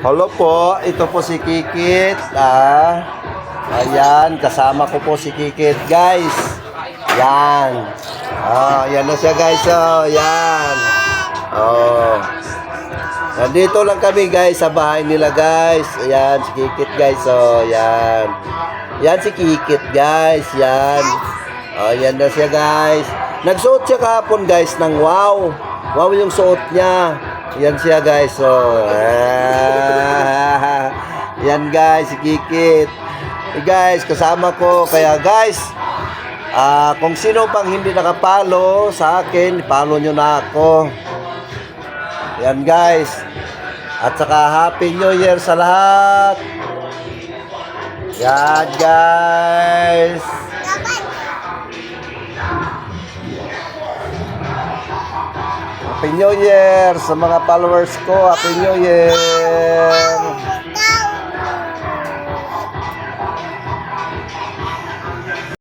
Hello po, ito po si Kikit. Ayan, kasama ko po si Kikit, guys. Yan. Yan na siya, guys. Yan. Nandito lang kami, guys, sa bahay nila, guys. Ayan, si Kikit, guys. Yan. Yan si Kikit, guys. Yan. Yan na siya, guys. Nagsuot siya kahapon, guys, ng wow. Wow yung suot niya. Yan siya, guys. Yan, guys, si Kikit. Guys, kasama ko. Kaya, guys, kung sino pang hindi nakapalo sa akin, follow nyo na ako. Yan, guys. At saka Happy New Year sa lahat. Yan, guys. Happy New Year sa mga followers ko. Happy New Year.